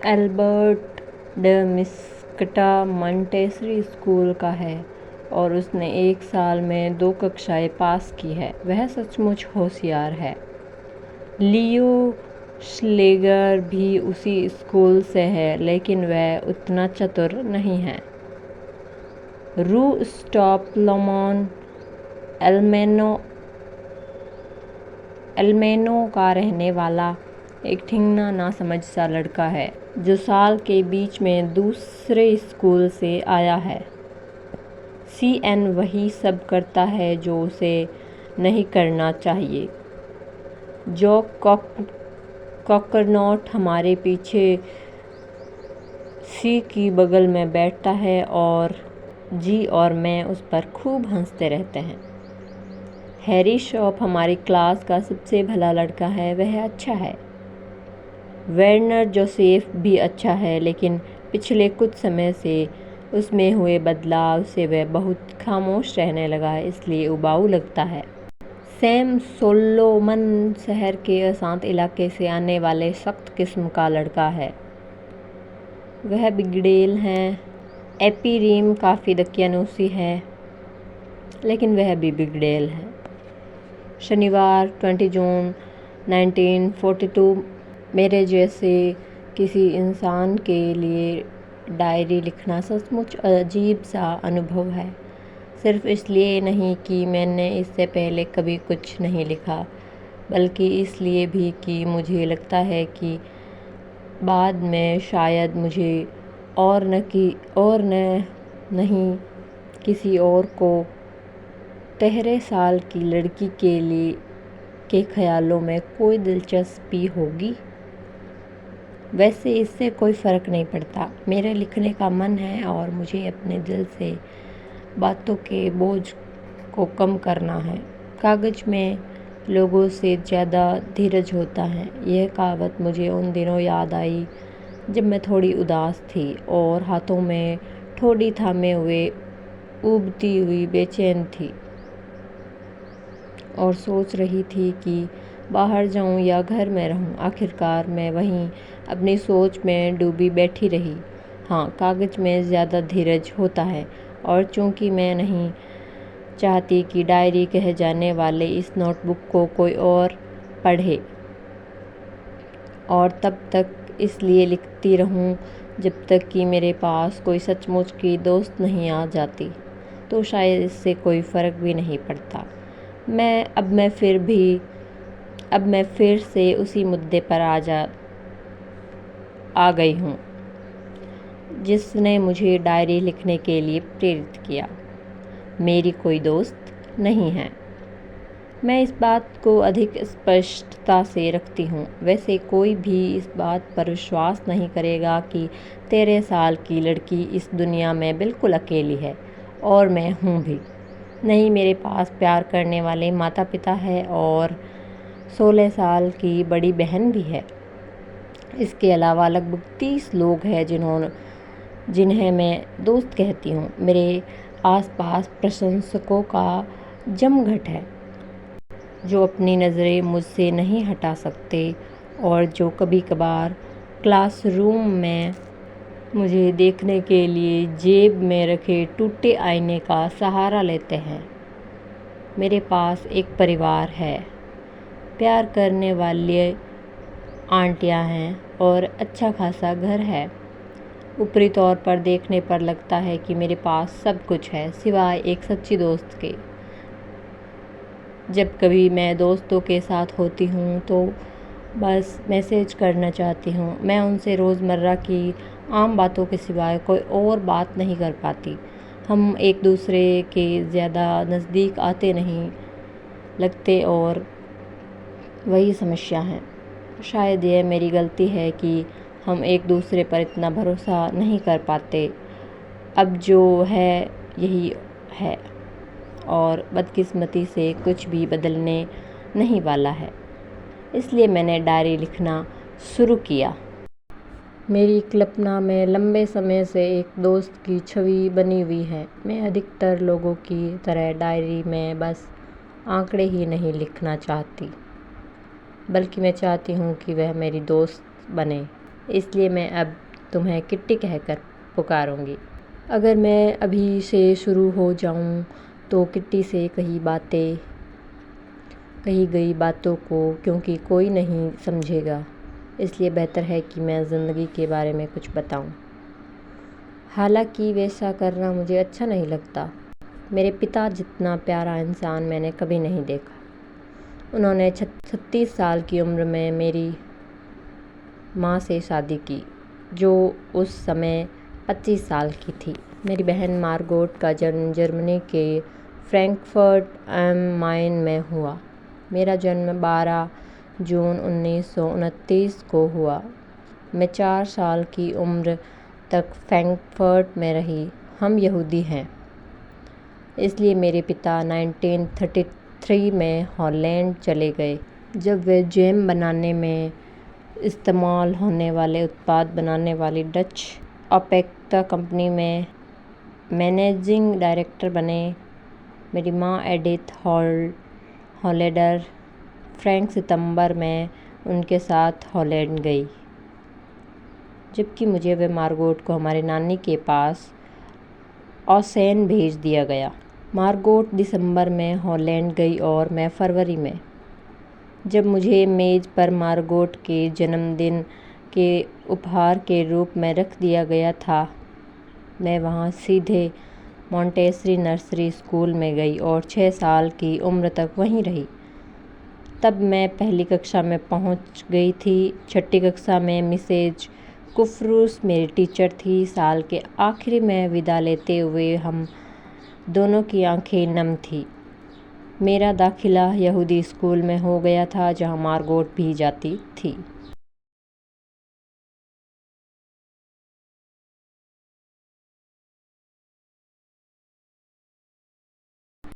Albert ड मिस्कटा Montessori school का है और उसने 1 साल में 2 कक्षाएं पास की है। वह सचमुच होशियार है। लियो श्लेगर भी उसी स्कूल से है, लेकिन वह उतना चतुर नहीं है। रू स्टॉपलमॉन एल्मेनो का रहने वाला एक ठिंगना नासमझ सा लड़का है, जो साल के बीच में दूसरे स्कूल से आया है। CN वही सब करता है जो उसे नहीं करना चाहिए। जो कॉकरनॉट हमारे पीछे सी की बगल में बैठता है और जी और मैं उस पर खूब हंसते रहते हैं। हैरी शॉप हमारी क्लास का सबसे भला लड़का है, वह अच्छा है। वेर्नर जोसेफ भी अच्छा है, लेकिन पिछले कुछ समय से उसमें हुए बदलाव से वह बहुत खामोश रहने लगा है, इसलिए उबाऊ लगता है। सैम सोलोमन शहर के अशांत इलाके से आने वाले सख्त किस्म का लड़का है। वह बिगड़ेल है। एपी रीम काफ़ी दकियानूसी है, लेकिन वह भी बिगड़ेल है। शनिवार 20 जून 1942 मेरे जैसे किसी इंसान के लिए डायरी लिखना सचमुच अजीब सा अनुभव है। सिर्फ इसलिए नहीं कि मैंने इससे पहले कभी कुछ नहीं लिखा, बल्कि इसलिए भी कि मुझे लगता है कि बाद में शायद मुझे और नहीं किसी और को 13 साल की लड़की के ख्यालों में कोई दिलचस्पी होगी। वैसे इससे कोई फ़र्क नहीं पड़ता। मेरे लिखने का मन है और मुझे अपने दिल से बातों के बोझ को कम करना है। कागज़ में लोगों से ज़्यादा धीरज होता है। यह कहावत मुझे उन दिनों याद आई जब मैं थोड़ी उदास थी और हाथों में ठोड़ी थामे हुए उबती हुई बेचैन थी और सोच रही थी कि बाहर जाऊं या घर में रहूं। आखिरकार मैं वहीं अपनी सोच में डूबी बैठी रही। हाँ, कागज़ में ज़्यादा धीरज होता है, और चूंकि मैं नहीं चाहती कि डायरी कहे जाने वाले इस नोटबुक को कोई और पढ़े, और तब तक इसलिए लिखती रहूं जब तक कि मेरे पास कोई सचमुच की दोस्त नहीं आ जाती, तो शायद इससे कोई फ़र्क भी नहीं पड़ता। अब मैं फिर से उसी मुद्दे पर आ गई हूँ जिसने मुझे डायरी लिखने के लिए प्रेरित किया। मेरी कोई दोस्त नहीं है। मैं इस बात को अधिक स्पष्टता से रखती हूँ। वैसे कोई भी इस बात पर विश्वास नहीं करेगा कि 13 साल की लड़की इस दुनिया में बिल्कुल अकेली है, और मैं हूँ भी नहीं। मेरे पास प्यार करने वाले माता पिता है और 16 साल की बड़ी बहन भी है। इसके अलावा लगभग 30 लोग हैं जिन्हें मैं दोस्त कहती हूँ। मेरे आसपास प्रशंसकों का जमघट है, जो अपनी नज़रें मुझसे नहीं हटा सकते और जो कभी कभार क्लासरूम में मुझे देखने के लिए जेब में रखे टूटे आईने का सहारा लेते हैं। मेरे पास एक परिवार है, प्यार करने वाले आंटियां हैं और अच्छा खासा घर है। ऊपरी तौर पर देखने पर लगता है कि मेरे पास सब कुछ है, सिवाय एक सच्ची दोस्त के। जब कभी मैं दोस्तों के साथ होती हूँ तो बस मैसेज करना चाहती हूँ। मैं उनसे रोज़मर्रा की आम बातों के सिवाय कोई और बात नहीं कर पाती। हम एक दूसरे के ज़्यादा नज़दीक आते नहीं लगते, और वही समस्या है। शायद यह मेरी गलती है कि हम एक दूसरे पर इतना भरोसा नहीं कर पाते। अब जो है यही है, और बदकिस्मती से कुछ भी बदलने नहीं वाला है। इसलिए मैंने डायरी लिखना शुरू किया। मेरी कल्पना में लंबे समय से एक दोस्त की छवि बनी हुई है। मैं अधिकतर लोगों की तरह डायरी में बस आंकड़े ही नहीं लिखना चाहती, बल्कि मैं चाहती हूँ कि वह मेरी दोस्त बने। इसलिए मैं अब तुम्हें किट्टी कहकर पुकारूंगी। अगर मैं अभी से शुरू हो जाऊं तो किट्टी से कही गई बातों को क्योंकि कोई नहीं समझेगा, इसलिए बेहतर है कि मैं ज़िंदगी के बारे में कुछ बताऊं। हालांकि वैसा करना मुझे अच्छा नहीं लगता। मेरे पिता जितना प्यारा इंसान मैंने कभी नहीं देखा। उन्होंने 36 साल की उम्र में मेरी माँ से शादी की, जो उस समय 25 साल की थी। मेरी बहन मार्गोट का जन्म जर्मनी के फ्रैंकफर्ट एम माइन में हुआ। मेरा जन्म 12 जून 1929 को हुआ। मैं 4 साल की उम्र तक फ्रैंकफर्ट में रही। हम यहूदी हैं, इसलिए मेरे पिता 1933 में हॉलैंड चले गए, जब वे जैम बनाने में इस्तेमाल होने वाले उत्पाद बनाने वाली डच ओपेक्टा कंपनी में मैनेजिंग डायरेक्टर बने। मेरी माँ एडिथ हॉलैंडर फ्रैंक सितंबर में उनके साथ हॉलैंड गई, जबकि मुझे व मार्गोट को हमारी नानी के पास ओसेन भेज दिया गया। मार्गोट दिसंबर में हॉलैंड गई और मैं फरवरी में। जब मुझे मेज़ पर मार्गोट के जन्मदिन के उपहार के रूप में रख दिया गया था, मैं वहाँ सीधे मॉन्टेसरी नर्सरी स्कूल में गई और 6 साल की उम्र तक वहीं रही। तब मैं पहली कक्षा में पहुँच गई थी। 6ठी कक्षा में मिसेज कुफरूस मेरी टीचर थी। साल के आखिर में विदा लेते हुए हम दोनों की आंखें नम थीं। मेरा दाखिला यहूदी स्कूल में हो गया था, जहाँ मार्गोट भी जाती थी।